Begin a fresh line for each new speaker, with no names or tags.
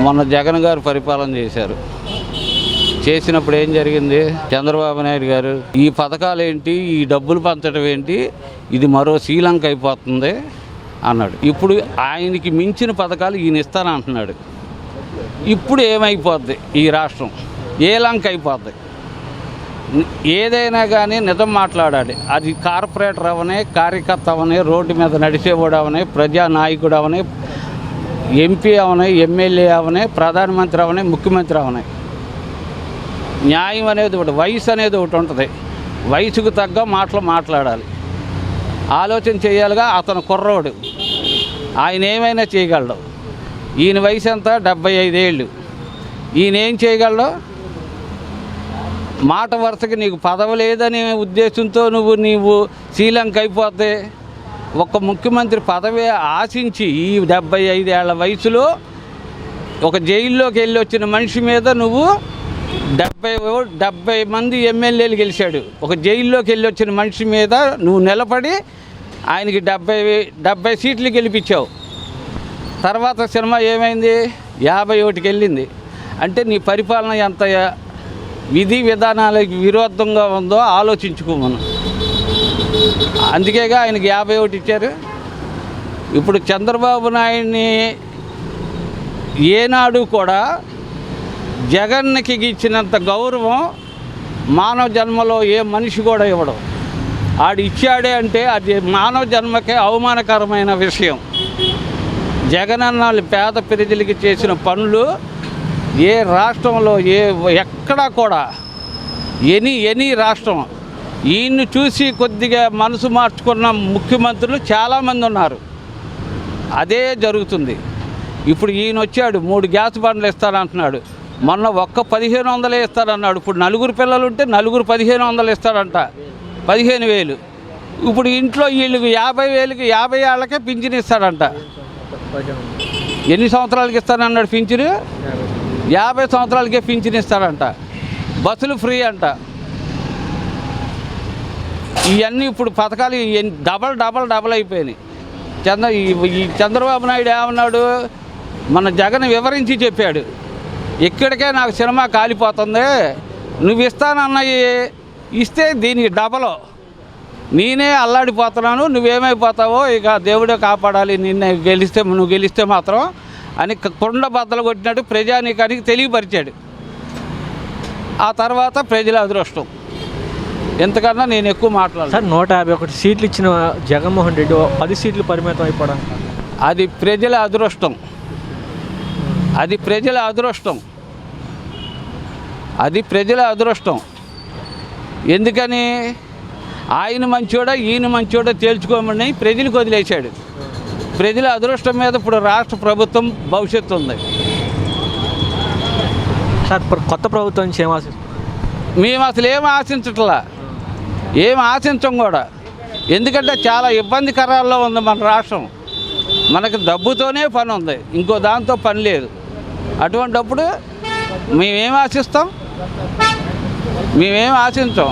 మొన్న జగన్ గారు పరిపాలన చేశారు. చేసినప్పుడు ఏం జరిగింది? చంద్రబాబు నాయుడు గారు ఈ పథకాలు ఏంటి, ఈ డబ్బులు పంచడం ఏంటి, ఇది మరో శ్రీలంక అయిపోతుంది అన్నాడు. ఇప్పుడు ఆయనకి మించిన పథకాలు ఈయన ఇస్తానంటున్నాడు. ఇప్పుడు ఏమైపోద్ది? ఈ రాష్ట్రం ఏ లంక అయిపోద్ది? ఏదైనా కానీ నిజం మాట్లాడాలి. అది కార్పొరేటర్ అవనే, కార్యకర్త అవనే, రోడ్డు మీద నడిచేవాడు అవనే, ప్రజానాయకుడు అవనే, ఎంపీ అవనే, ఎమ్మెల్యే అవనే, ప్రధానమంత్రి అవనే, ముఖ్యమంత్రి అవనే, న్యాయం అనేది ఒకటి, వయసు అనేది ఒకటి ఉంటుంది. వయసుకు తగ్గ మాటలు మాట్లాడాలి, ఆలోచన చేయాలిగా. అతను కుర్రోడు, ఆయన ఏమైనా చేయగలడు. ఈయన వయసు ఎంత? 75 ఏళ్ళు. ఈయన ఏం చేయగలడు? మాట వరుసకి నీకు పదవి లేదనే ఉద్దేశంతో నీవు శ్రీలంక అయిపోతే, ఒక ముఖ్యమంత్రి పదవి ఆశించి ఈ 75 ఏళ్ల వయసులో ఒక జైల్లోకి వెళ్ళి వచ్చిన మనిషి మీద నువ్వు 70 మంది ఎమ్మెల్యేలు గెలిచాడు. ఒక జైల్లోకి వెళ్ళి వచ్చిన మనిషి మీద నువ్వు నిలబడి ఆయనకి 70 సీట్లు గెలిపించావు. తర్వాత సినిమా ఏమైంది? 51కి వెళ్ళింది. అంటే నీ పరిపాలన ఎంత విధి విధానాలకు విరుద్ధంగా ఉందో ఆలోచించుకోమను. అందుకేగా ఆయనకి 51 ఇచ్చారు. ఇప్పుడు చంద్రబాబు నాయుడిని ఏనాడు కూడా జగన్కి ఇచ్చినంత గౌరవం మానవ జన్మలో ఏ మనిషి కూడా ఇవ్వడం. ఆడు ఇచ్చాడే అంటే అది మానవ జన్మకే అవమానకరమైన విషయం. జగన్ అన్న పేద ప్రజలకి చేసిన పనులు ఏ రాష్ట్రంలో ఎక్కడా కూడా ఎనీ రాష్ట్రం ఈయన్ని చూసి కొద్దిగా మనసు మార్చుకున్న ముఖ్యమంత్రులు చాలామంది ఉన్నారు. అదే జరుగుతుంది. ఇప్పుడు ఈయన వచ్చాడు, 3 గ్యాస్ బండ్లు ఇస్తానంటున్నాడు. మొన్న ఒక్క 1500 ఇస్తాడన్నాడు. ఇప్పుడు 4 పిల్లలు ఉంటే 4 1500 ఇస్తాడంట, 15,000. ఇప్పుడు ఇంట్లో వీళ్ళకి 50,000కి 50 ఏళ్ళకే పింఛన్ ఇస్తాడంట. ఎన్ని సంవత్సరాలకి ఇస్తానన్నాడు పింఛను? 50 సంవత్సరాలకే పింఛన్ ఇస్తాడంట. బస్సులు ఫ్రీ అంట. ఇవన్నీ ఇప్పుడు పథకాలు డబల్ అయిపోయినాయి. ఈ చంద్రబాబు నాయుడు ఏమన్నాడు? మన జగన్ వివరించి చెప్పాడు, ఇక్కడికే నాకు సినిమా కాలిపోతుంది, నువ్వు ఇస్తానన్నవి ఇస్తే దీనికి డబలో నేనే అల్లాడిపోతున్నాను, నువ్వేమైపోతావో ఇక దేవుడే కాపాడాలి, నువ్వు గెలిస్తే మాత్రం అని కొండ బద్దలు కొట్టినట్టు ప్రజానీకానికి తెలియపరిచాడు. ఆ తర్వాత ప్రజల అదృష్టం. ఎంతకన్నా నేను ఎక్కువ మాట్లాడాను
సార్. 151 సీట్లు ఇచ్చిన జగన్మోహన్ రెడ్డి 10 సీట్లు పరిమితం అయిపోవడం,
అది ప్రజల అదృష్టం. అది ప్రజల అదృష్టం. అది ప్రజల అదృష్టం. ఎందుకని? ఆయన మంచోడా ఈయన మంచోడా తేల్చుకోమని ప్రజలకు వదిలేశాడు. ప్రజల అదృష్టం మీద ఇప్పుడు రాష్ట్ర ప్రభుత్వం భవిష్యత్తు ఉంది.
సార్ కొత్త ప్రభుత్వం నుంచి ఏం ఆశిస్తారు?
మేము అసలు ఏం ఆశించట్లా, ఏం ఆశించం కూడా. ఎందుకంటే చాలా ఇబ్బందికరాల్లో ఉంది మన రాష్ట్రం. మనకు డబ్బుతోనే పని ఉంది, ఇంకో దాంతో పని లేదు. అటువంటప్పుడు మేమేం ఆశిస్తాం? మేమేం ఆశించాం.